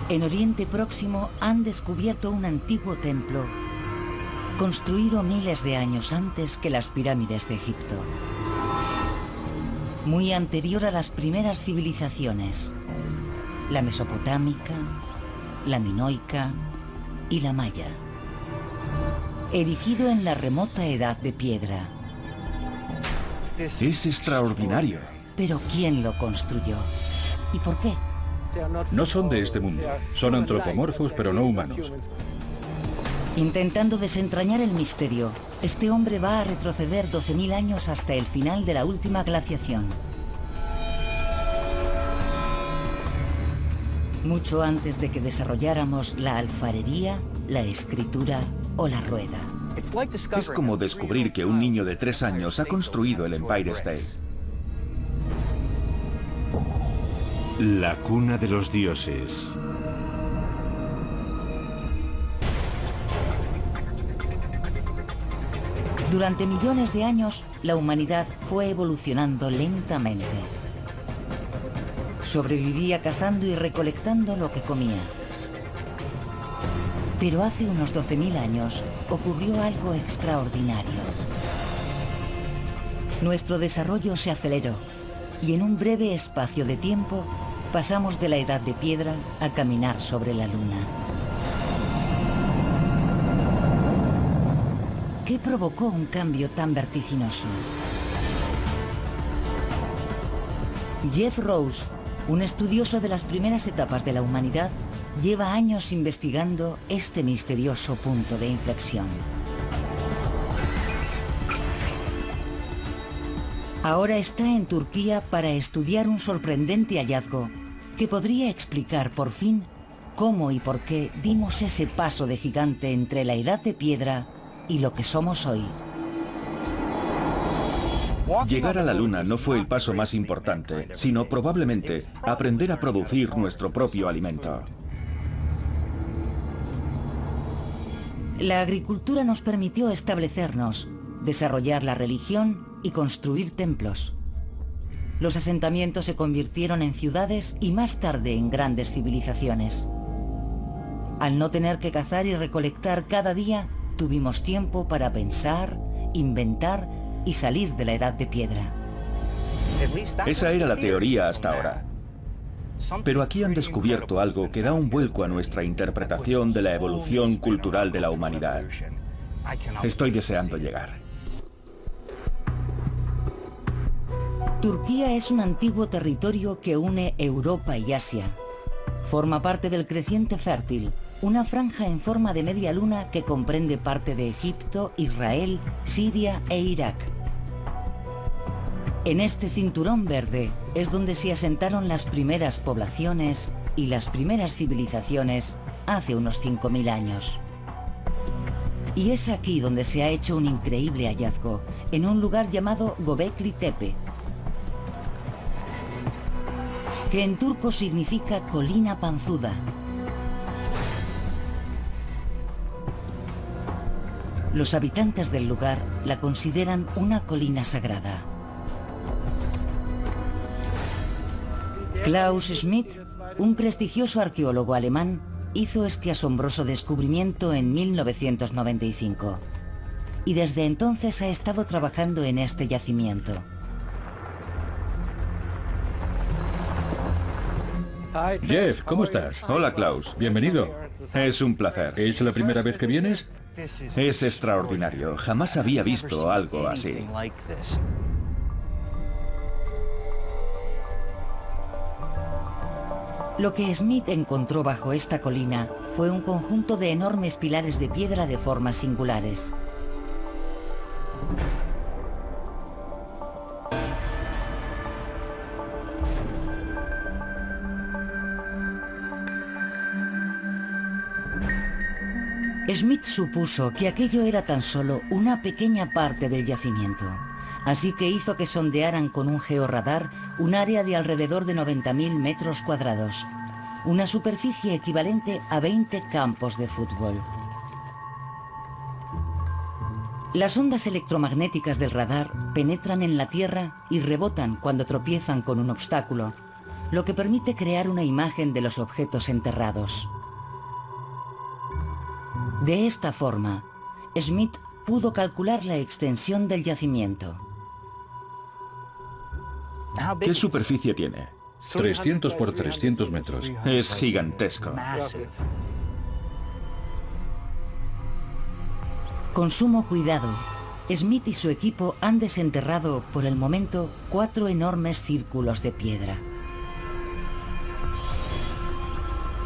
En Oriente Próximo han descubierto un antiguo templo construido miles de años antes que las pirámides de Egipto, muy anterior a las primeras civilizaciones, la mesopotámica, la minoica y la maya, erigido en la remota Edad de Piedra. Es extraordinario. Pero ¿quién lo construyó? ¿Y por qué? No son de este mundo. Son antropomorfos, pero no humanos. Intentando desentrañar el misterio, este hombre va a retroceder 12.000 años hasta el final de la última glaciación. Mucho antes de que desarrolláramos la alfarería, la escritura o la rueda. Es como descubrir que un niño de 3 años ha construido el Empire State. La cuna de los dioses. Durante millones de años, la humanidad fue evolucionando lentamente. Sobrevivía cazando y recolectando lo que comía. Pero hace unos 12.000 años ocurrió algo extraordinario. Nuestro desarrollo se aceleró y en un breve espacio de tiempo pasamos de la Edad de Piedra a caminar sobre la Luna. ¿Qué provocó un cambio tan vertiginoso? Jeff Rose, un estudioso de las primeras etapas de la humanidad, lleva años investigando este misterioso punto de inflexión. Ahora está en Turquía para estudiar un sorprendente hallazgo que podría explicar por fin cómo y por qué dimos ese paso de gigante entre la Edad de Piedra y lo que somos hoy. Llegar a la Luna no fue el paso más importante, sino probablemente aprender a producir nuestro propio alimento. La agricultura nos permitió establecernos, desarrollar la religión y construir templos. Los asentamientos se convirtieron en ciudades y más tarde en grandes civilizaciones. Al no tener que cazar y recolectar cada día, tuvimos tiempo para pensar, inventar y salir de la Edad de Piedra. Esa era la teoría hasta ahora. Pero aquí han descubierto algo que da un vuelco a nuestra interpretación de la evolución cultural de la humanidad. Estoy deseando llegar. Turquía es un antiguo territorio que une Europa y Asia. Forma parte del creciente fértil, una franja en forma de media luna que comprende parte de Egipto, Israel, Siria e Irak. En este cinturón verde es donde se asentaron las primeras poblaciones y las primeras civilizaciones hace unos 5.000 años. Y es aquí donde se ha hecho un increíble hallazgo, en un lugar llamado Göbekli Tepe, que en turco significa colina panzuda. Los habitantes del lugar la consideran una colina sagrada. Klaus Schmidt, un prestigioso arqueólogo alemán, hizo este asombroso descubrimiento en 1995 y desde entonces ha estado trabajando en este yacimiento. Jeff, ¿cómo estás? Hola, Klaus. Bienvenido. Es un placer. ¿Es la primera vez que vienes? Es extraordinario. Jamás había visto algo así. Lo que Smith encontró bajo esta colina fue un conjunto de enormes pilares de piedra de formas singulares. Smith supuso que aquello era tan solo una pequeña parte del yacimiento, así que hizo que sondearan con un georradar un área de alrededor de 90.000 metros cuadrados, una superficie equivalente a 20 campos de fútbol. Las ondas electromagnéticas del radar penetran en la Tierra y rebotan cuando tropiezan con un obstáculo, lo que permite crear una imagen de los objetos enterrados. De esta forma, Smith pudo calcular la extensión del yacimiento. ¿Qué superficie tiene? 300 por 300 metros. Es gigantesco. Con sumo cuidado, Smith y su equipo han desenterrado, por el momento, 4 enormes círculos de piedra.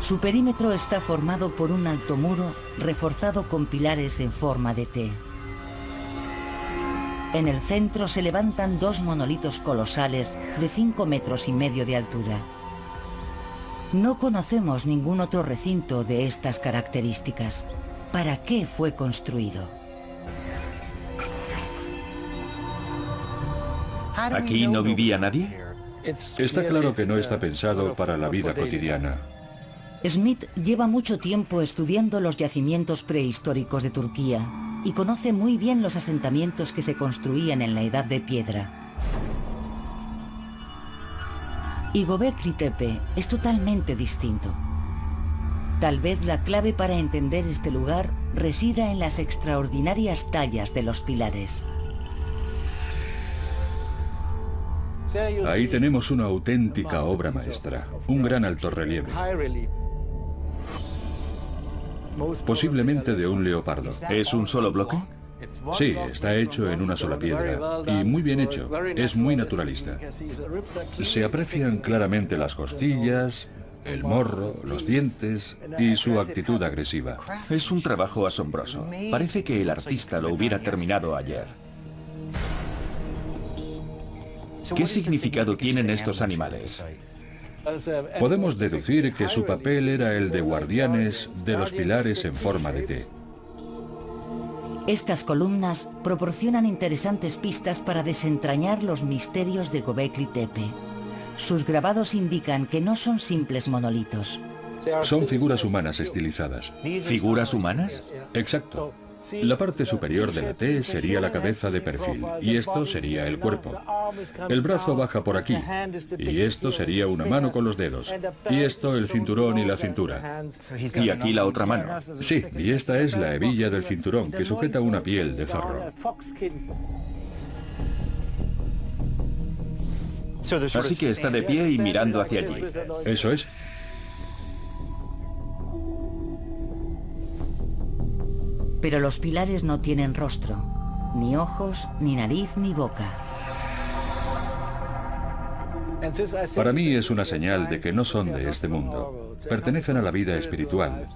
Su perímetro está formado por un alto muro reforzado con pilares en forma de T. En el centro se levantan 2 monolitos colosales de 5,5 metros de altura. No conocemos ningún otro recinto de estas características. ¿Para qué fue construido? ¿Aquí no vivía nadie? Está claro que no está pensado para la vida cotidiana. Smith lleva mucho tiempo estudiando los yacimientos prehistóricos de Turquía y conoce muy bien los asentamientos que se construían en la Edad de Piedra. Y Göbekli Tepe es totalmente distinto. Tal vez la clave para entender este lugar resida en las extraordinarias tallas de los pilares. Ahí tenemos una auténtica obra maestra, un gran altorrelieve, posiblemente de un leopardo. ¿Es un solo bloque? Sí, está hecho en una sola piedra y muy bien hecho, es muy naturalista. Se aprecian claramente las costillas, el morro, los dientes y su actitud agresiva. Es un trabajo asombroso. Parece que el artista lo hubiera terminado ayer. ¿Qué significado tienen estos animales? Podemos deducir que su papel era el de guardianes de los pilares en forma de T. Estas columnas proporcionan interesantes pistas para desentrañar los misterios de Göbekli Tepe. Sus grabados indican que no son simples monolitos. Son figuras humanas estilizadas. ¿Figuras humanas? Exacto. La parte superior de la T sería la cabeza de perfil y esto sería el cuerpo. El brazo baja por aquí y esto sería una mano con los dedos y esto el cinturón y la cintura. Y aquí la otra mano. Sí, y esta es la hebilla del cinturón que sujeta una piel de zorro. Así que está de pie y mirando hacia allí. Eso es. Pero los pilares no tienen rostro, ni ojos, ni nariz, ni boca. Para mí es una señal de que no son de este mundo. Pertenecen a la vida espiritual.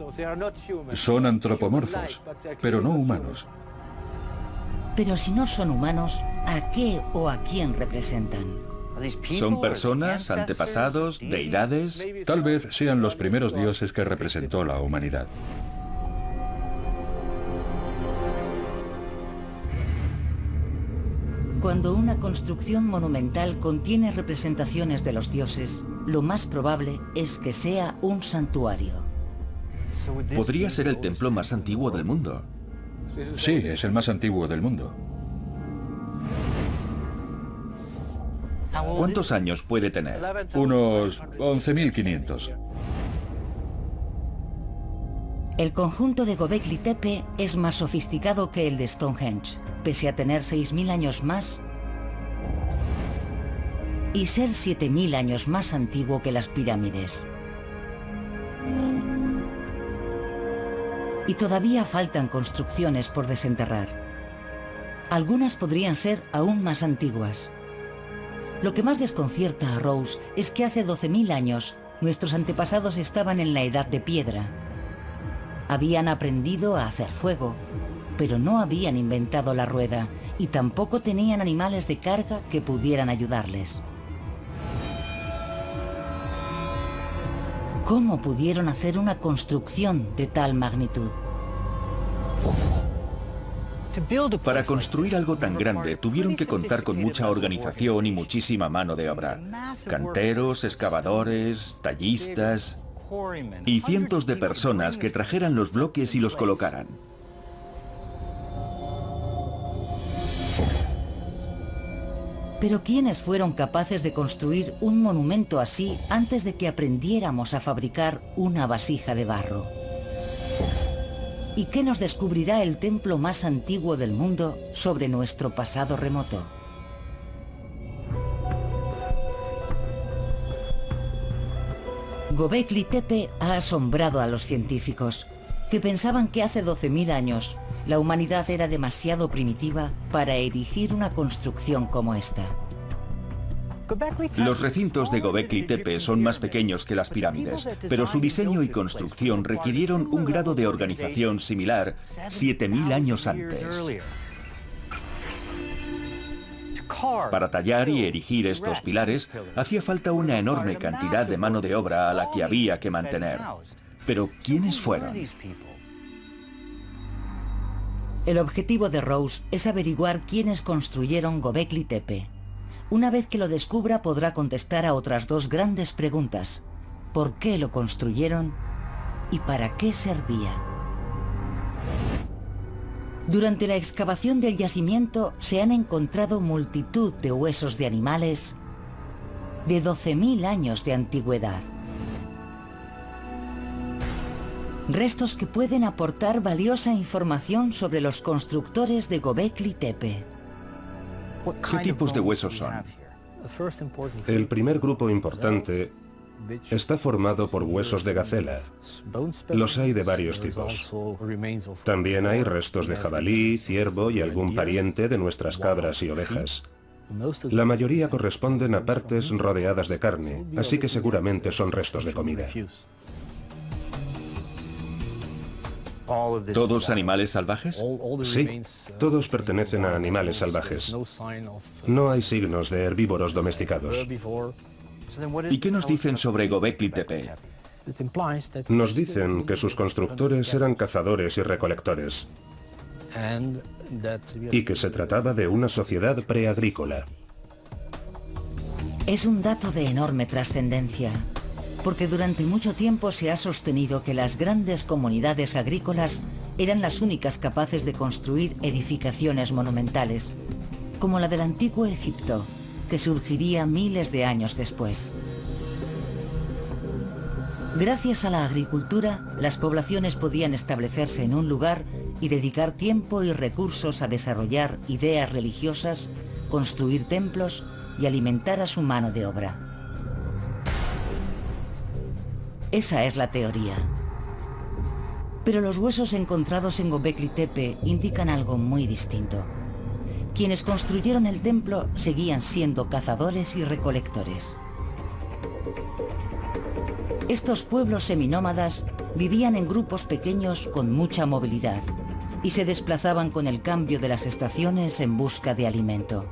Son antropomorfos, pero no humanos. Pero si no son humanos, ¿a qué o a quién representan? ¿Son personas, antepasados, deidades? Tal vez sean los primeros dioses que representó la humanidad. Cuando una construcción monumental contiene representaciones de los dioses, lo más probable es que sea un santuario. Podría ser el templo más antiguo del mundo. Sí, es el más antiguo del mundo. ¿Cuántos años puede tener? Unos 11.500. El conjunto de Göbekli Tepe es más sofisticado que el de Stonehenge, pese a tener 6.000 años más y ser 7.000 años más antiguo que las pirámides. Y todavía faltan construcciones por desenterrar. Algunas podrían ser aún más antiguas. Lo que más desconcierta a Rose es que hace 12.000 años nuestros antepasados estaban en la Edad de Piedra. Habían aprendido a hacer fuego, pero no habían inventado la rueda y tampoco tenían animales de carga que pudieran ayudarles. ¿Cómo pudieron hacer una construcción de tal magnitud? Para construir algo tan grande tuvieron que contar con mucha organización y muchísima mano de obra. Canteros, excavadores, tallistas y cientos de personas que trajeran los bloques y los colocaran. Pero ¿quiénes fueron capaces de construir un monumento así antes de que aprendiéramos a fabricar una vasija de barro? ¿Y qué nos descubrirá el templo más antiguo del mundo sobre nuestro pasado remoto? Göbekli Tepe ha asombrado a los científicos, que pensaban que hace 12.000 años la humanidad era demasiado primitiva para erigir una construcción como esta. Los recintos de Göbekli Tepe son más pequeños que las pirámides, pero su diseño y construcción requirieron un grado de organización similar 7.000 años antes. Para tallar y erigir estos pilares, hacía falta una enorme cantidad de mano de obra a la que había que mantener. Pero ¿quiénes fueron? El objetivo de Rose es averiguar quiénes construyeron Göbekli Tepe. Una vez que lo descubra, podrá contestar a otras dos grandes preguntas. ¿Por qué lo construyeron? ¿Y para qué servía? Durante la excavación del yacimiento se han encontrado multitud de huesos de animales de 12.000 años de antigüedad. Restos que pueden aportar valiosa información sobre los constructores de Göbekli Tepe. ¿Qué tipos de huesos son? El primer grupo importante está formado por huesos de gacela. Los hay de varios tipos. También hay restos de jabalí, ciervo y algún pariente de nuestras cabras y ovejas. La mayoría corresponden a partes rodeadas de carne, así que seguramente son restos de comida. ¿Todos animales salvajes? Sí, todos pertenecen a animales salvajes. No hay signos de herbívoros domesticados. ¿Y qué nos dicen sobre Göbekli Tepe? Nos dicen que sus constructores eran cazadores y recolectores, y que se trataba de una sociedad preagrícola. Es un dato de enorme trascendencia, porque durante mucho tiempo se ha sostenido que las grandes comunidades agrícolas eran las únicas capaces de construir edificaciones monumentales, como la del antiguo Egipto, que surgiría miles de años después. Gracias a la agricultura, las poblaciones podían establecerse en un lugar y dedicar tiempo y recursos a desarrollar ideas religiosas, construir templos y alimentar a su mano de obra. Esa es la teoría. Pero los huesos encontrados en Göbekli Tepe indican algo muy distinto. Quienes construyeron el templo seguían siendo cazadores y recolectores. Estos pueblos seminómadas vivían en grupos pequeños con mucha movilidad y se desplazaban con el cambio de las estaciones en busca de alimento.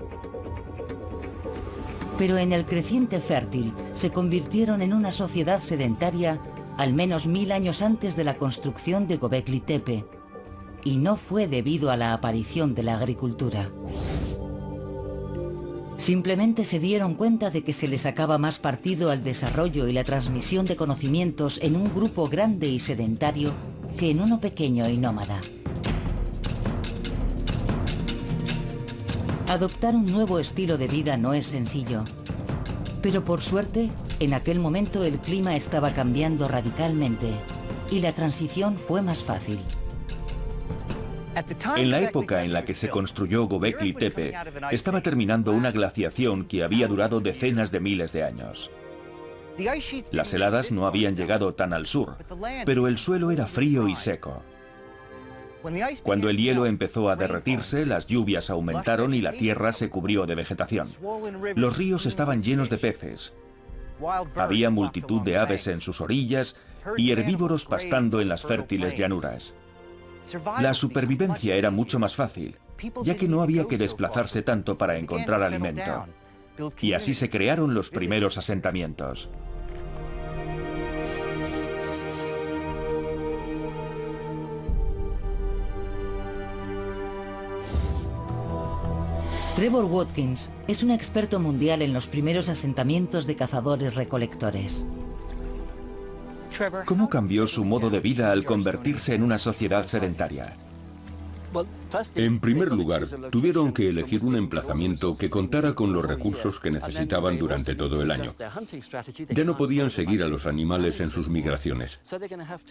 Pero en el creciente fértil se convirtieron en una sociedad sedentaria al menos 1000 años antes de la construcción de Göbekli Tepe, y no fue debido a la aparición de la agricultura. Simplemente se dieron cuenta de que se les sacaba más partido al desarrollo y la transmisión de conocimientos en un grupo grande y sedentario que en uno pequeño y nómada. Adoptar un nuevo estilo de vida no es sencillo, pero por suerte, en aquel momento el clima estaba cambiando radicalmente y la transición fue más fácil. En la época en la que se construyó Göbekli Tepe, estaba terminando una glaciación que había durado decenas de miles de años. Las heladas no habían llegado tan al sur, pero el suelo era frío y seco. Cuando el hielo empezó a derretirse, las lluvias aumentaron y la tierra se cubrió de vegetación. Los ríos estaban llenos de peces. Había multitud de aves en sus orillas y herbívoros pastando en las fértiles llanuras. La supervivencia era mucho más fácil, ya que no había que desplazarse tanto para encontrar alimento. Y así se crearon los primeros asentamientos. Trevor Watkins es un experto mundial en los primeros asentamientos de cazadores-recolectores. ¿Cómo cambió su modo de vida al convertirse en una sociedad sedentaria? En primer lugar, tuvieron que elegir un emplazamiento que contara con los recursos que necesitaban durante todo el año. Ya no podían seguir a los animales en sus migraciones.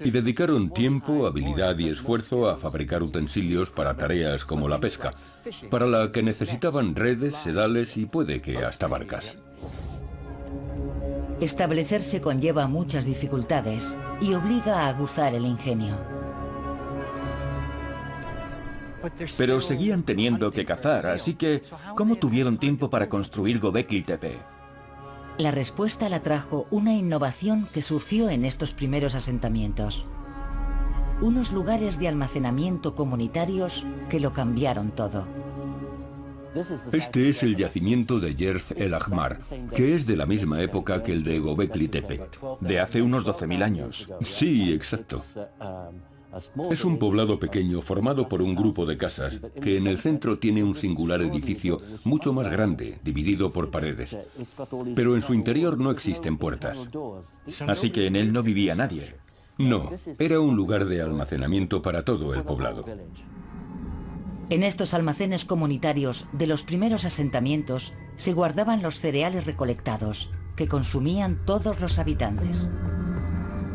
Y dedicaron tiempo, habilidad y esfuerzo a fabricar utensilios para tareas como la pesca, para la que necesitaban redes, sedales y puede que hasta barcas. Establecerse conlleva muchas dificultades y obliga a aguzar el ingenio. Pero seguían teniendo que cazar, así que ¿cómo tuvieron tiempo para construir Göbekli Tepe? La respuesta la trajo una innovación que surgió en estos primeros asentamientos. Unos lugares de almacenamiento comunitarios que lo cambiaron todo. Este es el yacimiento de Yerf el Ahmar, que es de la misma época que el de Göbekli Tepe. De hace unos 12.000 años. Sí, exacto. Es un poblado pequeño formado por un grupo de casas, que en el centro tiene un singular edificio mucho más grande, dividido por paredes. Pero en su interior no existen puertas. Así que en él no vivía nadie. No, era un lugar de almacenamiento para todo el poblado. En estos almacenes comunitarios de los primeros asentamientos se guardaban los cereales recolectados, que consumían todos los habitantes.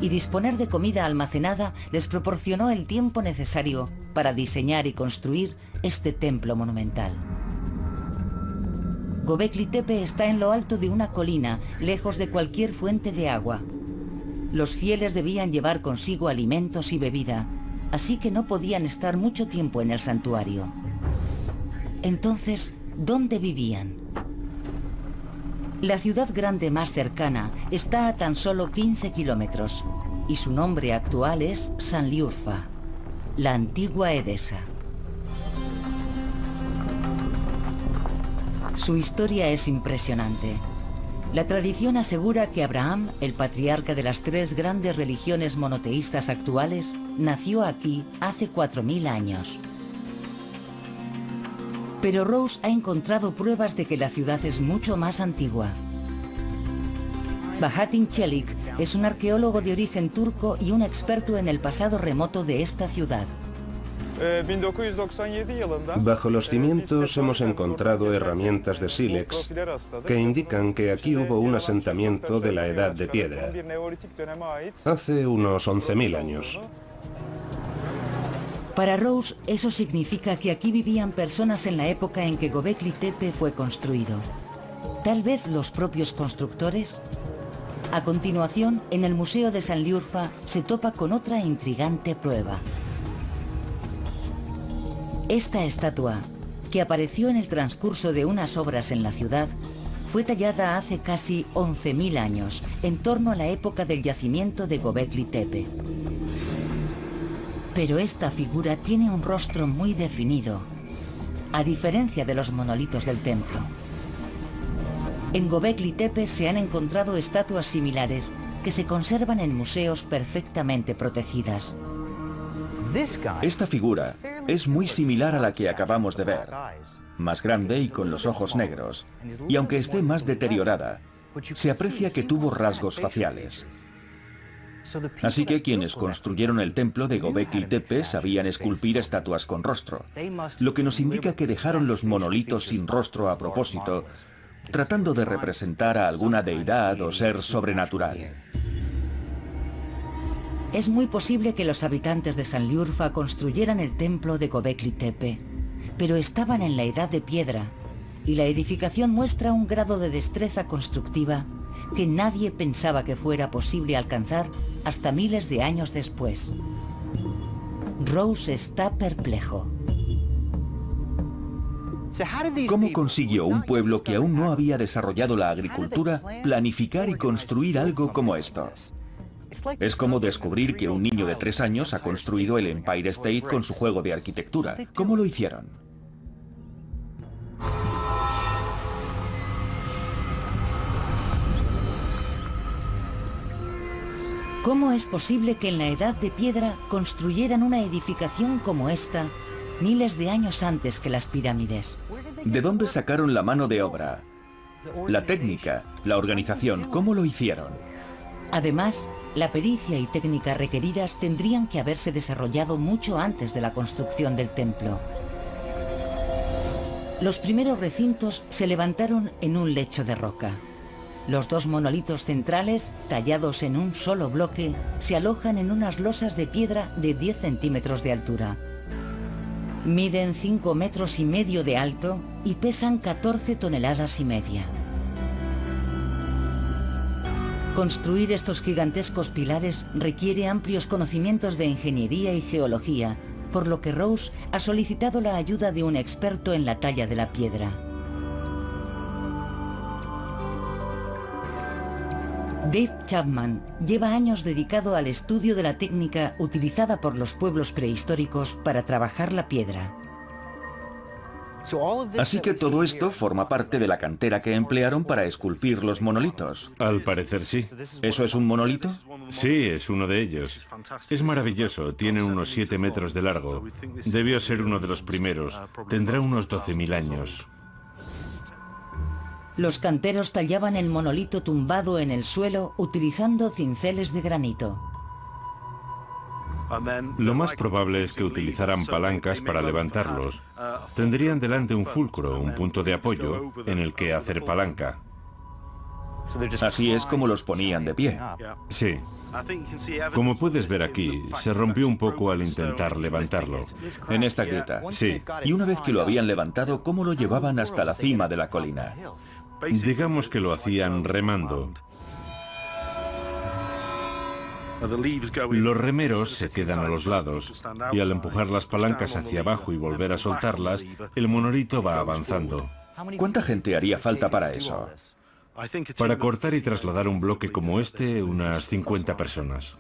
Y disponer de comida almacenada les proporcionó el tiempo necesario para diseñar y construir este templo monumental. Göbekli Tepe está en lo alto de una colina, lejos de cualquier fuente de agua. Los fieles debían llevar consigo alimentos y bebida, así que no podían estar mucho tiempo en el santuario. Entonces, ¿dónde vivían? La ciudad grande más cercana está a tan solo 15 kilómetros y su nombre actual es Sanliurfa, la antigua Edesa. Su historia es impresionante. La tradición asegura que Abraham, el patriarca de las tres grandes religiones monoteístas actuales, nació aquí hace 4.000 años. Pero Rose ha encontrado pruebas de que la ciudad es mucho más antigua. Bahattin Çelik es un arqueólogo de origen turco y un experto en el pasado remoto de esta ciudad. Bajo los cimientos hemos encontrado herramientas de sílex que indican que aquí hubo un asentamiento de la Edad de Piedra, hace unos 11.000 años. Para Rose, eso significa que aquí vivían personas en la época en que Göbekli Tepe fue construido. ¿Tal vez los propios constructores? A continuación, en el Museo de Sanliurfa se topa con otra intrigante prueba. Esta estatua, que apareció en el transcurso de unas obras en la ciudad, fue tallada hace casi 11.000 años, en torno a la época del yacimiento de Göbekli Tepe. Pero esta figura tiene un rostro muy definido, a diferencia de los monolitos del templo. En Göbekli Tepe se han encontrado estatuas similares que se conservan en museos perfectamente protegidas. Esta figura es muy similar a la que acabamos de ver, más grande y con los ojos negros, y aunque esté más deteriorada, se aprecia que tuvo rasgos faciales. Así que quienes construyeron el templo de Göbekli Tepe sabían esculpir estatuas con rostro, lo que nos indica que dejaron los monolitos sin rostro a propósito, tratando de representar a alguna deidad o ser sobrenatural. Es muy posible que los habitantes de Sanliurfa construyeran el templo de Göbekli Tepe, pero estaban en la Edad de Piedra, y la edificación muestra un grado de destreza constructiva que nadie pensaba que fuera posible alcanzar hasta miles de años después. Rose está perplejo. ¿Cómo consiguió un pueblo que aún no había desarrollado la agricultura planificar y construir algo como esto? Es como descubrir que un niño de 3 años ha construido el Empire State con su juego de arquitectura. ¿Cómo lo hicieron? ¿Cómo es posible que en la Edad de Piedra construyeran una edificación como esta miles de años antes que las pirámides? ¿De dónde sacaron la mano de obra? La técnica, la organización, ¿cómo lo hicieron? Además, la pericia y técnica requeridas tendrían que haberse desarrollado mucho antes de la construcción del templo. Los primeros recintos se levantaron en un lecho de roca. Los dos monolitos centrales, tallados en un solo bloque, se alojan en unas losas de piedra de 10 centímetros de altura. Miden 5,5 metros de alto y pesan 14,5 toneladas. Construir estos gigantescos pilares requiere amplios conocimientos de ingeniería y geología, por lo que Rose ha solicitado la ayuda de un experto en la talla de la piedra. Dave Chapman lleva años dedicado al estudio de la técnica utilizada por los pueblos prehistóricos para trabajar la piedra. Así que todo esto forma parte de la cantera que emplearon para esculpir los monolitos. Al parecer sí. ¿Eso es un monolito? Sí, es uno de ellos. Es maravilloso, tiene unos 7 metros de largo. Debió ser uno de los primeros. Tendrá unos 12.000 años. Los canteros tallaban el monolito tumbado en el suelo utilizando cinceles de granito. Lo más probable es que utilizaran palancas para levantarlos. Tendrían delante un fulcro, un punto de apoyo, en el que hacer palanca. Así es como los ponían de pie. Sí. Como puedes ver aquí, se rompió un poco al intentar levantarlo. En esta grieta. Sí. Y una vez que lo habían levantado, ¿cómo lo llevaban hasta la cima de la colina? Digamos que lo hacían remando. Los remeros se quedan a los lados y al empujar las palancas hacia abajo y volver a soltarlas, el monolito va avanzando. ¿Cuánta gente haría falta para eso? Para cortar y trasladar un bloque como este, unas 50 personas.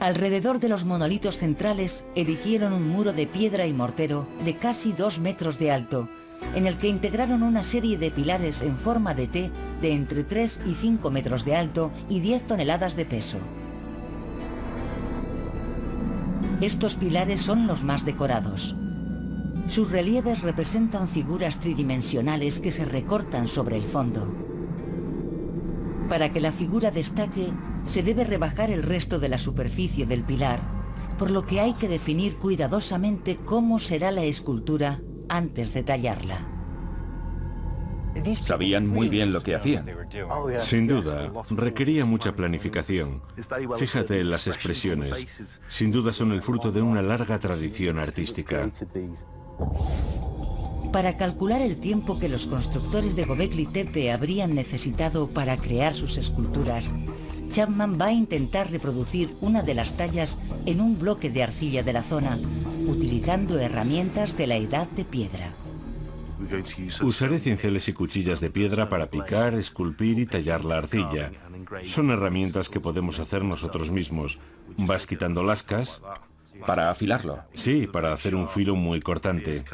Alrededor de los monolitos centrales erigieron un muro de piedra y mortero de casi 2 metros de alto, en el que integraron una serie de pilares en forma de T de entre 3 y 5 metros de alto y 10 toneladas de peso. Estos pilares son los más decorados. Sus relieves representan figuras tridimensionales que se recortan sobre el fondo. Para que la figura destaque, se debe rebajar el resto de la superficie del pilar, por lo que hay que definir cuidadosamente cómo será la escultura antes de tallarla. Sabían muy bien lo que hacían. Sin duda, requería mucha planificación. Fíjate en las expresiones. Sin duda son el fruto de una larga tradición artística. Para calcular el tiempo que los constructores de Göbekli Tepe habrían necesitado para crear sus esculturas, Chapman va a intentar reproducir una de las tallas en un bloque de arcilla de la zona, utilizando herramientas de la edad de piedra. Usaré cinceles y cuchillas de piedra para picar, esculpir y tallar la arcilla. Son herramientas que podemos hacer nosotros mismos. Vas quitando lascas. ¿Para afilarlo? Sí, para hacer un filo muy cortante.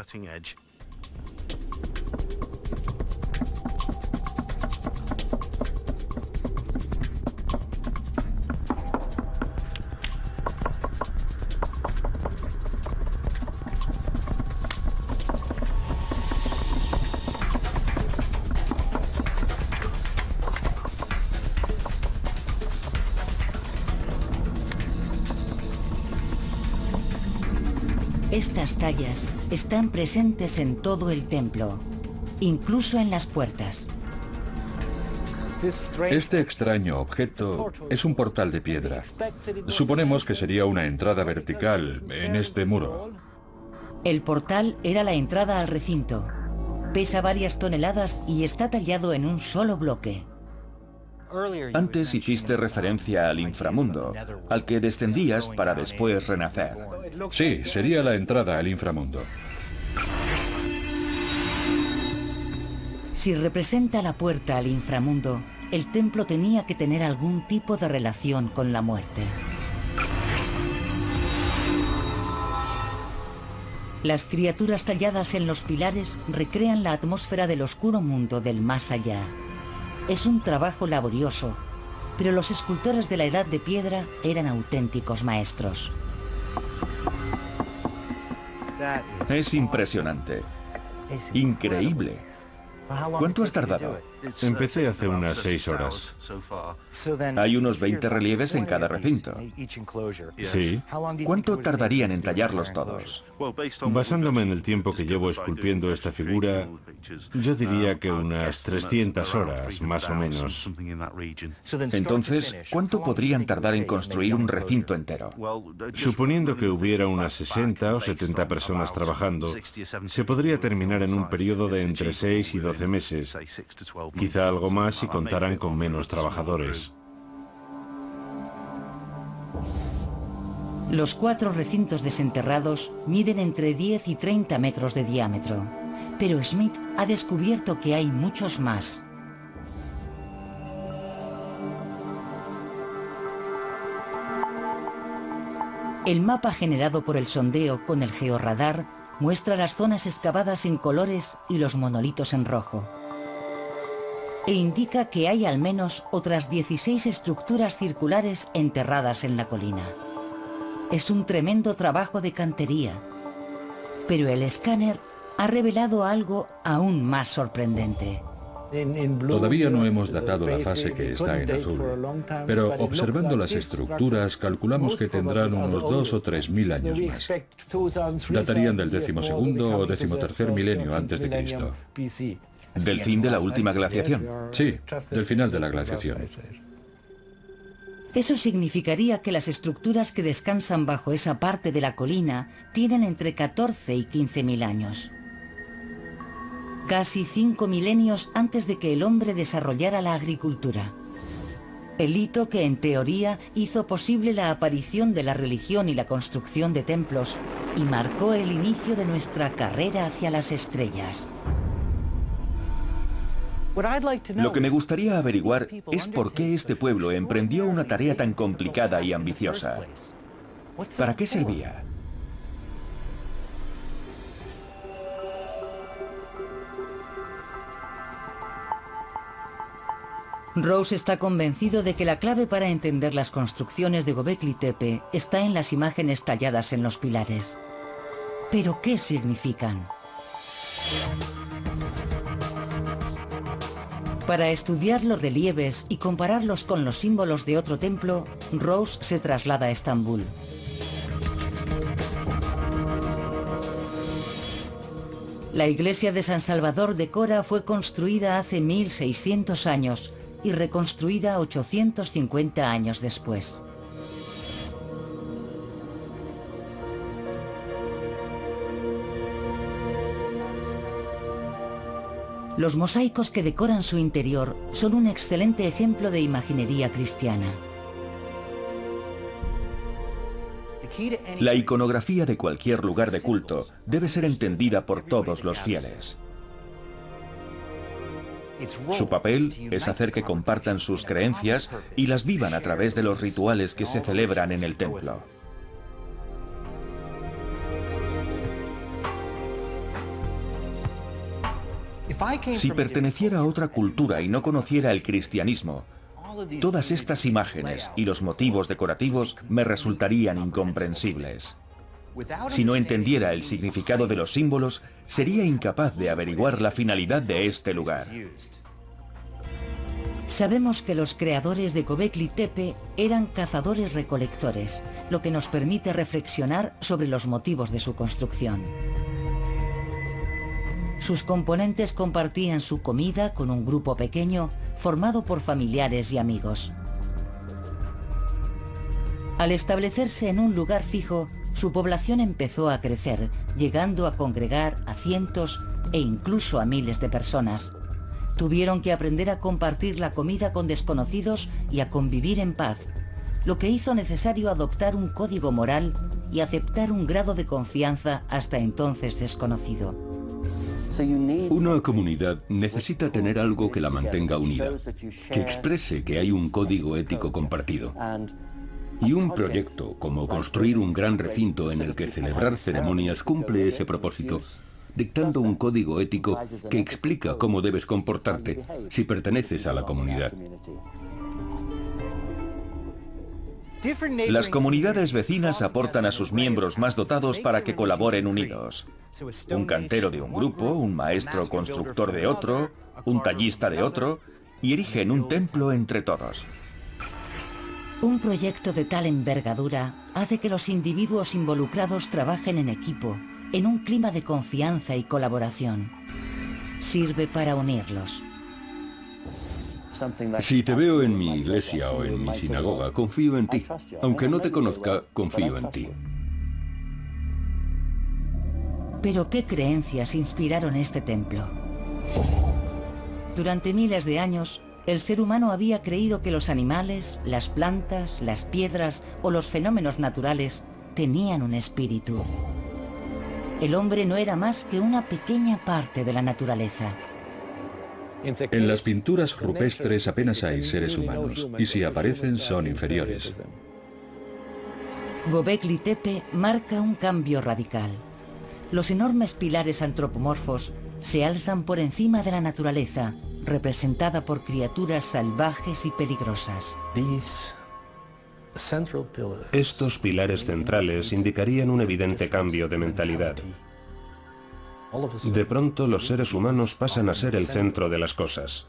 Estas tallas están presentes en todo el templo, incluso en las puertas. Este extraño objeto es un portal de piedra. Suponemos que sería una entrada vertical en este muro. El portal era la entrada al recinto. Pesa varias toneladas y está tallado en un solo bloque. Antes hiciste referencia al inframundo, al que descendías para después renacer. Sí, sería la entrada al inframundo. Si representa la puerta al inframundo, el templo tenía que tener algún tipo de relación con la muerte. Las criaturas talladas en los pilares recrean la atmósfera del oscuro mundo del más allá. Es un trabajo laborioso, pero los escultores de la Edad de Piedra eran auténticos maestros. Es impresionante. Increíble. ¿Cuánto has tardado? Empecé hace unas 6 horas. Hay unos 20 relieves en cada recinto. Sí. ¿Cuánto tardarían en tallarlos todos? Basándome en el tiempo que llevo esculpiendo esta figura, yo diría que unas 300 horas, más o menos. Entonces, ¿cuánto podrían tardar en construir un recinto entero? Suponiendo que hubiera unas 60 o 70 personas trabajando, se podría terminar en un periodo de entre 6 y 12 meses. Quizá algo más si contaran con menos trabajadores. Los 4 recintos desenterrados miden entre 10 y 30 metros de diámetro, pero Schmidt ha descubierto que hay muchos más. El mapa generado por el sondeo con el georradar muestra las zonas excavadas en colores y los monolitos en rojo. E indica que hay al menos otras 16 estructuras circulares enterradas en la colina. Es un tremendo trabajo de cantería, pero el escáner ha revelado algo aún más sorprendente. Todavía no hemos datado la fase que está en azul, pero observando las estructuras calculamos que tendrán unos 2 o 3 mil años más. Datarían del 12º o 13º milenio antes de Cristo. ¿Del fin de la última glaciación? Sí, del final de la glaciación. Eso significaría que las estructuras que descansan bajo esa parte de la colina tienen entre 14 y 15.000 años. Casi 5 milenios antes de que el hombre desarrollara la agricultura. El hito que en teoría hizo posible la aparición de la religión y la construcción de templos y marcó el inicio de nuestra carrera hacia las estrellas. Lo que me gustaría averiguar es por qué este pueblo emprendió una tarea tan complicada y ambiciosa. ¿Para qué servía? Rose está convencido de que la clave para entender las construcciones de Göbekli Tepe está en las imágenes talladas en los pilares. ¿Pero qué significan? Para estudiar los relieves y compararlos con los símbolos de otro templo, Rose se traslada a Estambul. La iglesia de San Salvador de Cora fue construida hace 1600 años y reconstruida 850 años después. Los mosaicos que decoran su interior son un excelente ejemplo de imaginería cristiana. La iconografía de cualquier lugar de culto debe ser entendida por todos los fieles. Su papel es hacer que compartan sus creencias y las vivan a través de los rituales que se celebran en el templo. Si perteneciera a otra cultura y no conociera el cristianismo, todas estas imágenes y los motivos decorativos me resultarían incomprensibles. Si no entendiera el significado de los símbolos, sería incapaz de averiguar la finalidad de este lugar. Sabemos que los creadores de Göbekli Tepe eran cazadores-recolectores, lo que nos permite reflexionar sobre los motivos de su construcción. Sus componentes compartían su comida con un grupo pequeño formado por familiares y amigos. Al establecerse en un lugar fijo, su población empezó a crecer, llegando a congregar a cientos e incluso a miles de personas. Tuvieron que aprender a compartir la comida con desconocidos y a convivir en paz, lo que hizo necesario adoptar un código moral y aceptar un grado de confianza hasta entonces desconocido. Una comunidad necesita tener algo que la mantenga unida, que exprese que hay un código ético compartido. Y un proyecto, como construir un gran recinto en el que celebrar ceremonias, cumple ese propósito, dictando un código ético que explica cómo debes comportarte si perteneces a la comunidad. Las comunidades vecinas aportan a sus miembros más dotados para que colaboren unidos. Un cantero de un grupo, un maestro constructor de otro, un tallista de otro, y erigen un templo entre todos. Un proyecto de tal envergadura hace que los individuos involucrados trabajen en equipo, en un clima de confianza y colaboración. Sirve para unirlos. Si te veo en mi iglesia o en mi sinagoga, confío en ti. Aunque no te conozca, confío en ti. Pero ¿qué creencias inspiraron este templo? Durante miles de años, el ser humano había creído que los animales, las plantas, las piedras o los fenómenos naturales tenían un espíritu. El hombre no era más que una pequeña parte de la naturaleza. En las pinturas rupestres apenas hay seres humanos, y si aparecen son inferiores. Göbekli Tepe marca un cambio radical. Los enormes pilares antropomorfos se alzan por encima de la naturaleza, representada por criaturas salvajes y peligrosas. Estos pilares centrales indicarían un evidente cambio de mentalidad. De pronto los seres humanos pasan a ser el centro de las cosas.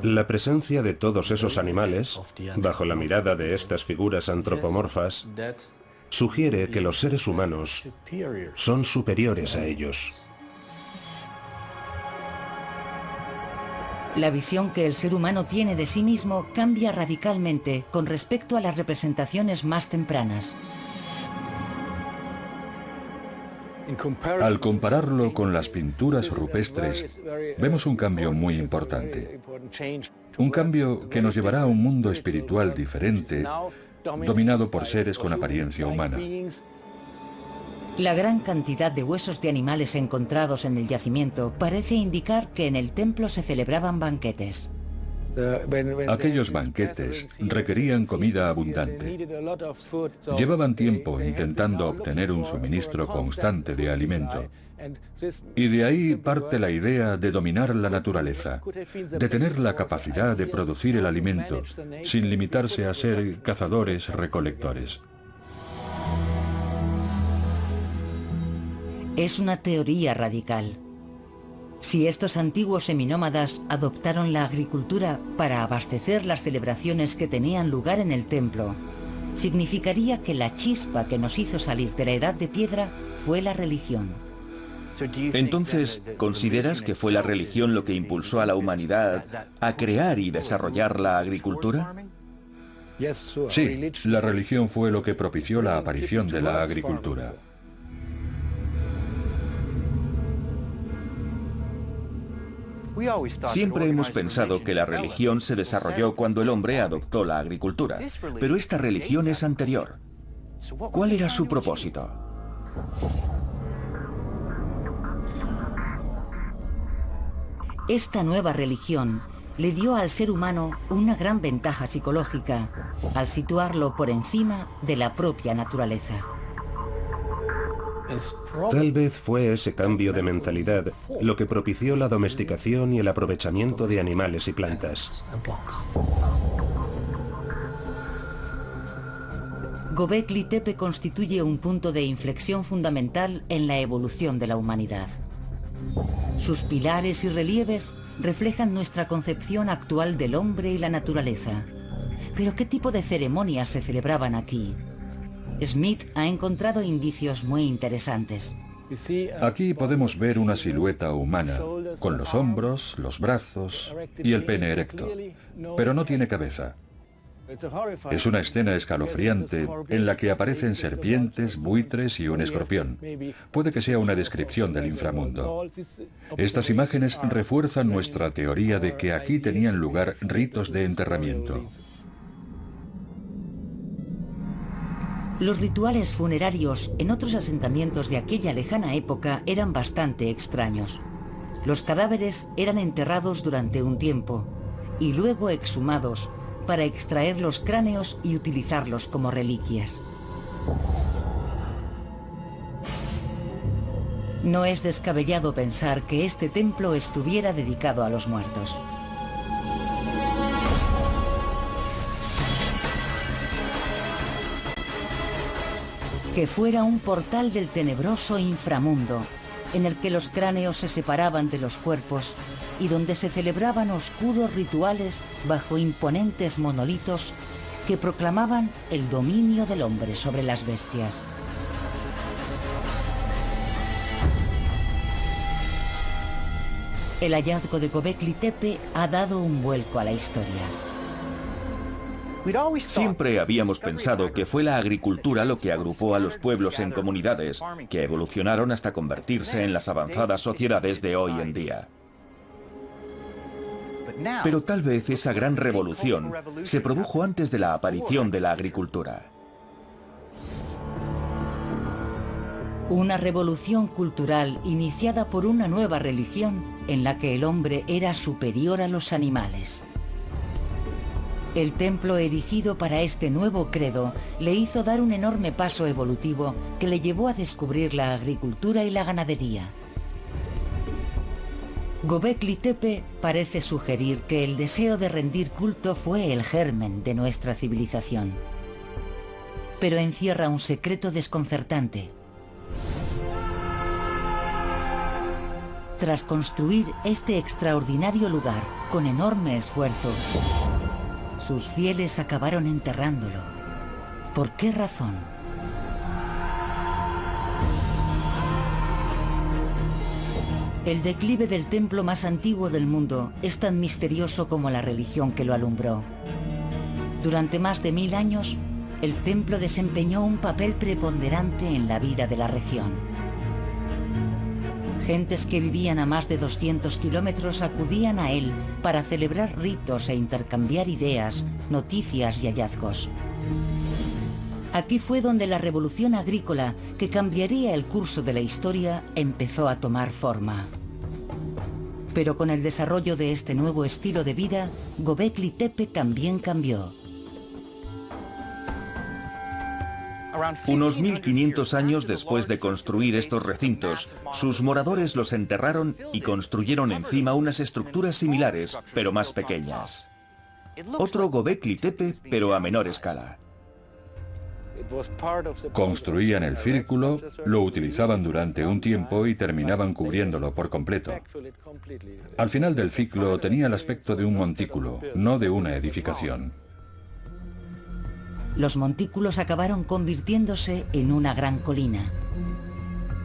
La presencia de todos esos animales, bajo la mirada de estas figuras antropomorfas, sugiere que los seres humanos son superiores a ellos. La visión que el ser humano tiene de sí mismo cambia radicalmente con respecto a las representaciones más tempranas. Al compararlo con las pinturas rupestres, vemos un cambio muy importante. Un cambio que nos llevará a un mundo espiritual diferente, dominado por seres con apariencia humana. La gran cantidad de huesos de animales encontrados en el yacimiento parece indicar que en el templo se celebraban banquetes. Aquellos banquetes requerían comida abundante. Llevaban tiempo intentando obtener un suministro constante de alimento. Y de ahí parte la idea de dominar la naturaleza, de tener la capacidad de producir el alimento, sin limitarse a ser cazadores-recolectores. Es una teoría radical. Si estos antiguos seminómadas adoptaron la agricultura para abastecer las celebraciones que tenían lugar en el templo, significaría que la chispa que nos hizo salir de la edad de piedra fue la religión. Entonces, ¿consideras que fue la religión lo que impulsó a la humanidad a crear y desarrollar la agricultura? Sí, la religión fue lo que propició la aparición de la agricultura. Siempre hemos pensado que la religión se desarrolló cuando el hombre adoptó la agricultura, pero esta religión es anterior. ¿Cuál era su propósito? Esta nueva religión le dio al ser humano una gran ventaja psicológica al situarlo por encima de la propia naturaleza. Tal vez fue ese cambio de mentalidad lo que propició la domesticación y el aprovechamiento de animales y plantas. Göbekli Tepe constituye un punto de inflexión fundamental en la evolución de la humanidad. Sus pilares y relieves reflejan nuestra concepción actual del hombre y la naturaleza. Pero ¿qué tipo de ceremonias se celebraban aquí? Smith ha encontrado indicios muy interesantes. Aquí podemos ver una silueta humana, con los hombros, los brazos y el pene erecto, pero no tiene cabeza. Es una escena escalofriante en la que aparecen serpientes, buitres y un escorpión. Puede que sea una descripción del inframundo. Estas imágenes refuerzan nuestra teoría de que aquí tenían lugar ritos de enterramiento. Los rituales funerarios en otros asentamientos de aquella lejana época eran bastante extraños. Los cadáveres eran enterrados durante un tiempo y luego exhumados para extraer los cráneos y utilizarlos como reliquias. No es descabellado pensar que este templo estuviera dedicado a los muertos. que fuera un portal del tenebroso inframundo, en el que los cráneos se separaban de los cuerpos y donde se celebraban oscuros rituales bajo imponentes monolitos que proclamaban el dominio del hombre sobre las bestias. El hallazgo de Göbekli Tepe ha dado un vuelco a la historia. Siempre habíamos pensado que fue la agricultura lo que agrupó a los pueblos en comunidades, que evolucionaron hasta convertirse en las avanzadas sociedades de hoy en día. Pero tal vez esa gran revolución se produjo antes de la aparición de la agricultura. Una revolución cultural iniciada por una nueva religión en la que el hombre era superior a los animales. El templo erigido para este nuevo credo le hizo dar un enorme paso evolutivo que le llevó a descubrir la agricultura y la ganadería. Göbekli Tepe parece sugerir que el deseo de rendir culto fue el germen de nuestra civilización. Pero encierra un secreto desconcertante. Tras construir este extraordinario lugar con enorme esfuerzo, sus fieles acabaron enterrándolo. ¿Por qué razón? El declive del templo más antiguo del mundo es tan misterioso como la religión que lo alumbró. Durante más de 1000 años, el templo desempeñó un papel preponderante en la vida de la región. Gentes que vivían a más de 200 kilómetros acudían a él para celebrar ritos e intercambiar ideas, noticias y hallazgos. Aquí fue donde la revolución agrícola, que cambiaría el curso de la historia, empezó a tomar forma. Pero con el desarrollo de este nuevo estilo de vida, Göbekli Tepe también cambió. Unos 1500 años después de construir estos recintos, sus moradores los enterraron y construyeron encima unas estructuras similares, pero más pequeñas. Otro Göbekli Tepe, pero a menor escala. Construían el círculo, lo utilizaban durante un tiempo y terminaban cubriéndolo por completo. Al final del ciclo tenía el aspecto de un montículo, no de una edificación. Los montículos acabaron convirtiéndose en una gran colina.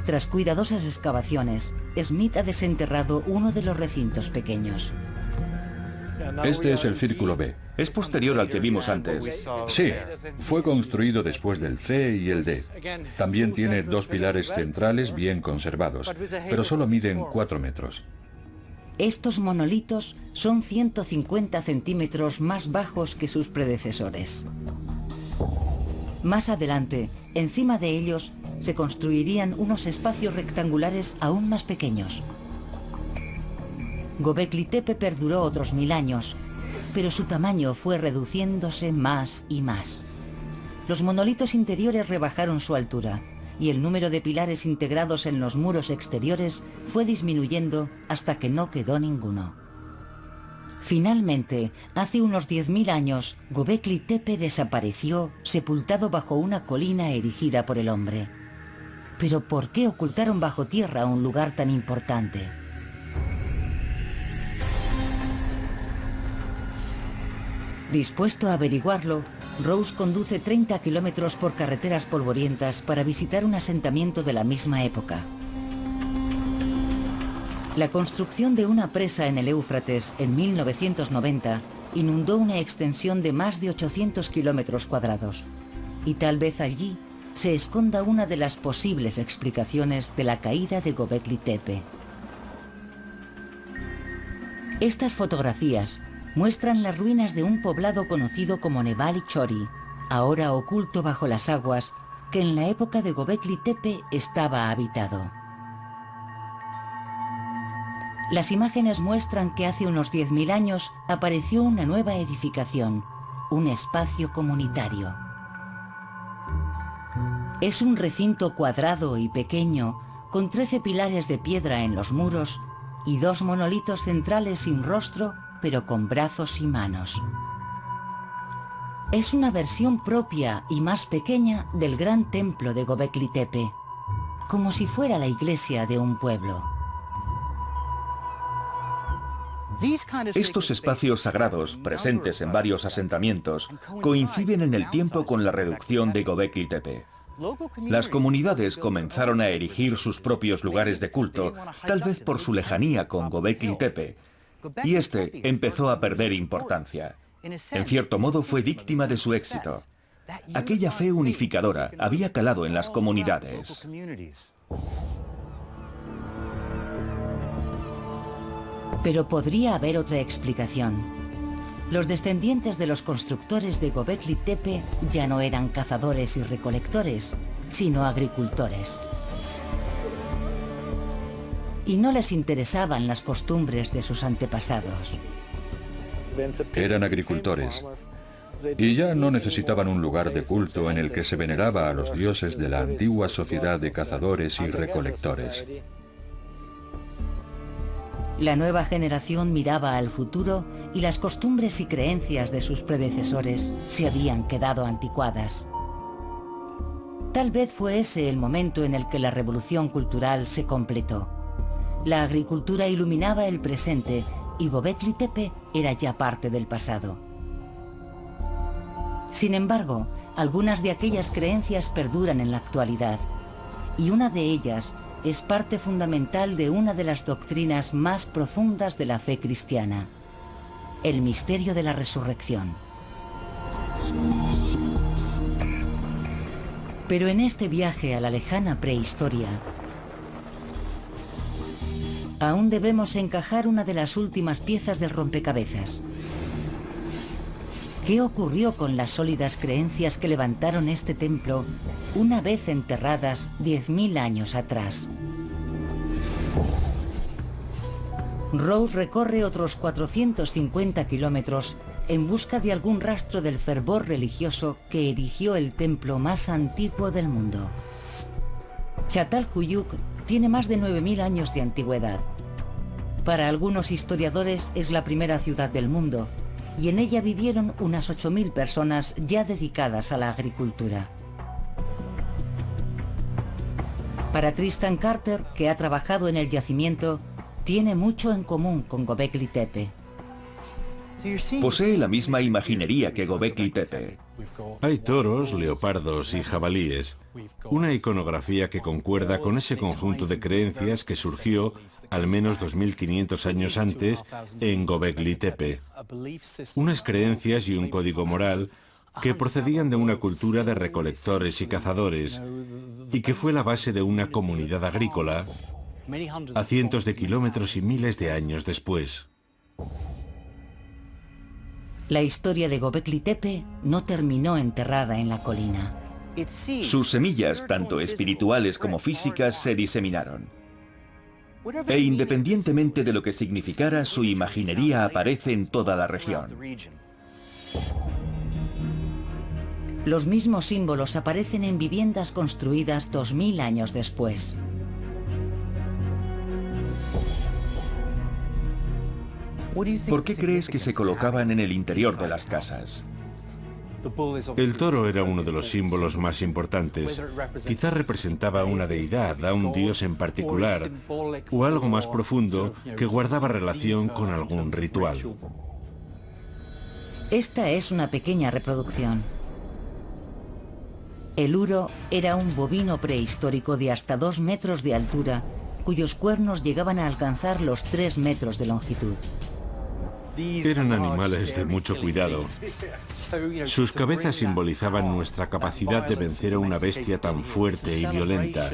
Tras cuidadosas excavaciones, Smith ha desenterrado uno de los recintos pequeños. Este es el círculo B. Es posterior al que vimos antes. Sí, fue construido después del C y el D. También tiene 2 pilares centrales bien conservados, pero solo miden 4 metros. Estos monolitos son 150 centímetros más bajos que sus predecesores. Más adelante, encima de ellos, se construirían unos espacios rectangulares aún más pequeños. Göbekli Tepe perduró otros 1000 años, pero su tamaño fue reduciéndose más y más. Los monolitos interiores rebajaron su altura y el número de pilares integrados en los muros exteriores fue disminuyendo hasta que no quedó ninguno. Finalmente, hace unos 10.000 años, Göbekli Tepe desapareció, sepultado bajo una colina erigida por el hombre. Pero ¿por qué ocultaron bajo tierra un lugar tan importante? Dispuesto a averiguarlo, Rose conduce 30 kilómetros por carreteras polvorientas para visitar un asentamiento de la misma época. La construcción de una presa en el Éufrates en 1990 inundó una extensión de más de 800 kilómetros cuadrados. Y tal vez allí se esconda una de las posibles explicaciones de la caída de Göbekli Tepe. Estas fotografías muestran las ruinas de un poblado conocido como Nebali Chori, ahora oculto bajo las aguas, que en la época de Göbekli Tepe estaba habitado. Las imágenes muestran que hace unos 10.000 años apareció una nueva edificación, un espacio comunitario. Es un recinto cuadrado y pequeño, con 13 pilares de piedra en los muros y 2 monolitos centrales sin rostro, pero con brazos y manos. Es una versión propia y más pequeña del gran templo de Göbekli Tepe, como si fuera la iglesia de un pueblo. Estos espacios sagrados, presentes en varios asentamientos, coinciden en el tiempo con la reducción de Göbekli Tepe. Las comunidades comenzaron a erigir sus propios lugares de culto, tal vez por su lejanía con Göbekli Tepe, y este empezó a perder importancia. En cierto modo fue víctima de su éxito. Aquella fe unificadora había calado en las comunidades. Pero podría haber otra explicación. Los descendientes de los constructores de Göbekli Tepe ya no eran cazadores y recolectores, sino agricultores. Y no les interesaban las costumbres de sus antepasados. Eran agricultores y ya no necesitaban un lugar de culto en el que se veneraba a los dioses de la antigua sociedad de cazadores y recolectores. La nueva generación miraba al futuro y las costumbres y creencias de sus predecesores se habían quedado anticuadas. Tal vez fue ese el momento en el que la revolución cultural se completó. La agricultura iluminaba el presente y Göbekli Tepe era ya parte del pasado. Sin embargo, algunas de aquellas creencias perduran en la actualidad, y una de ellas es parte fundamental de una de las doctrinas más profundas de la fe cristiana: el misterio de la resurrección. Pero en este viaje a la lejana prehistoria, aún debemos encajar una de las últimas piezas del rompecabezas. ¿Qué ocurrió con las sólidas creencias que levantaron este templo una vez enterradas 10.000 años atrás? Rose recorre otros 450 kilómetros en busca de algún rastro del fervor religioso que erigió el templo más antiguo del mundo. Çatalhöyük tiene más de 9.000 años de antigüedad. Para algunos historiadores es la primera ciudad del mundo, y en ella vivieron unas 8.000 personas ya dedicadas a la agricultura. Para Tristan Carter, que ha trabajado en el yacimiento, tiene mucho en común con Göbekli Tepe. Posee la misma imaginería que Göbekli Tepe. Hay toros, leopardos y jabalíes. Una iconografía que concuerda con ese conjunto de creencias que surgió al menos 2500 años antes en Göbekli Tepe. Unas creencias y un código moral que procedían de una cultura de recolectores y cazadores y que fue la base de una comunidad agrícola a cientos de kilómetros y miles de años después. La historia de Göbekli Tepe no terminó enterrada en la colina. Sus semillas, tanto espirituales como físicas, se diseminaron. E independientemente de lo que significara, su imaginería aparece en toda la región. Los mismos símbolos aparecen en viviendas construidas 2000 años después. ¿Por qué crees que se colocaban en el interior de las casas? El toro era uno de los símbolos más importantes. Quizás representaba a una deidad, a un dios en particular, o algo más profundo que guardaba relación con algún ritual. Esta es una pequeña reproducción. El uro era un bovino prehistórico de hasta 2 metros de altura, cuyos cuernos llegaban a alcanzar los 3 metros de longitud. Eran animales de mucho cuidado. Sus cabezas simbolizaban nuestra capacidad de vencer a una bestia tan fuerte y violenta.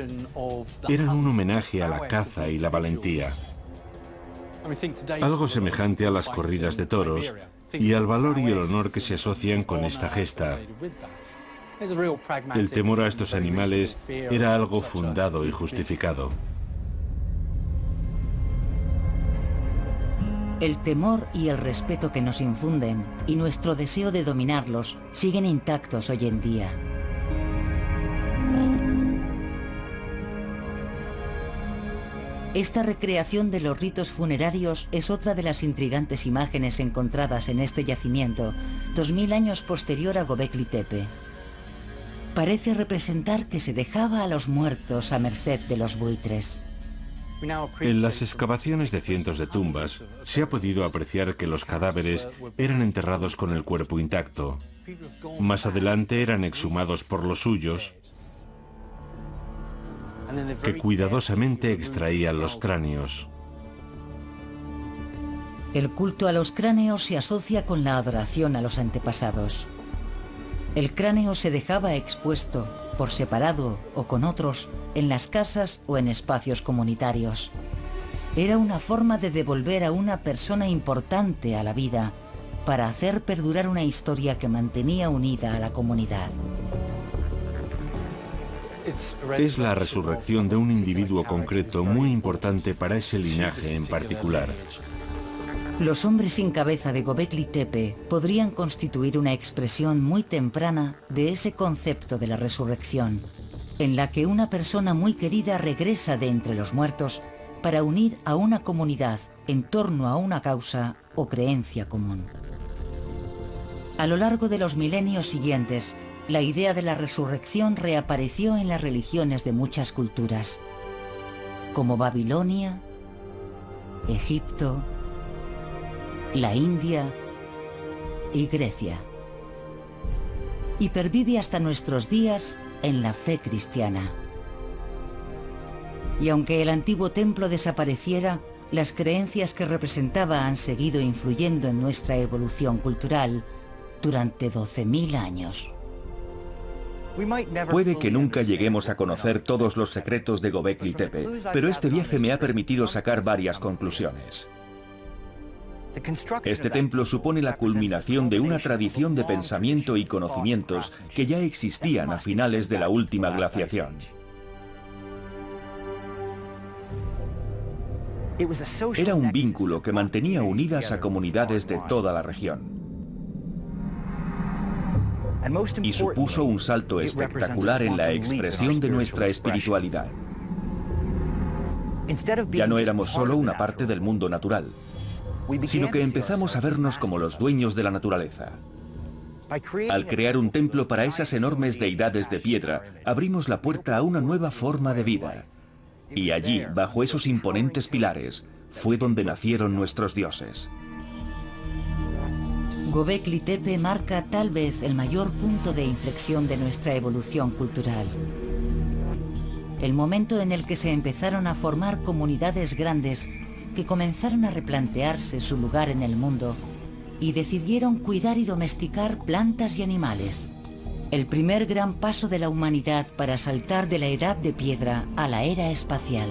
Eran un homenaje a la caza y la valentía. Algo semejante a las corridas de toros y al valor y el honor que se asocian con esta gesta. El temor a estos animales era algo fundado y justificado. El temor y el respeto que nos infunden y nuestro deseo de dominarlos siguen intactos hoy en día. Esta recreación de los ritos funerarios es otra de las intrigantes imágenes encontradas en este yacimiento, 2000 años posterior a Göbekli Tepe. Parece representar que se dejaba a los muertos a merced de los buitres. En las excavaciones de cientos de tumbas se ha podido apreciar que los cadáveres eran enterrados con el cuerpo intacto. Más adelante eran exhumados por los suyos, que cuidadosamente extraían los cráneos. El culto a los cráneos se asocia con la adoración a los antepasados. El cráneo se dejaba expuesto, por separado o con otros, en las casas o en espacios comunitarios. Era una forma de devolver a una persona importante a la vida para hacer perdurar una historia que mantenía unida a la comunidad. Es la resurrección de un individuo concreto muy importante para ese linaje en particular. Los hombres sin cabeza de Göbekli Tepe podrían constituir una expresión muy temprana de ese concepto de la resurrección, en la que una persona muy querida regresa de entre los muertos para unir a una comunidad en torno a una causa o creencia común. A lo largo de los milenios siguientes, la idea de la resurrección reapareció en las religiones de muchas culturas, como Babilonia, Egipto, la India y Grecia. Y pervive hasta nuestros días en la fe cristiana. Y aunque el antiguo templo desapareciera, las creencias que representaba han seguido influyendo en nuestra evolución cultural durante 12.000 años. Puede que nunca lleguemos a conocer todos los secretos de Göbekli Tepe, pero este viaje me ha permitido sacar varias conclusiones. Este templo supone la culminación de una tradición de pensamiento y conocimientos que ya existían a finales de la última glaciación. Era un vínculo que mantenía unidas a comunidades de toda la región. Y supuso un salto espectacular en la expresión de nuestra espiritualidad. Ya no éramos solo una parte del mundo natural, sino que empezamos a vernos como los dueños de la naturaleza. Al crear un templo para esas enormes deidades de piedra, abrimos la puerta a una nueva forma de vida. Y allí, bajo esos imponentes pilares, fue donde nacieron nuestros dioses. Göbekli Tepe marca tal vez el mayor punto de inflexión de nuestra evolución cultural. El momento en el que se empezaron a formar comunidades grandes que comenzaron a replantearse su lugar en el mundo y decidieron cuidar y domesticar plantas y animales. El primer gran paso de la humanidad para saltar de la edad de piedra a la era espacial.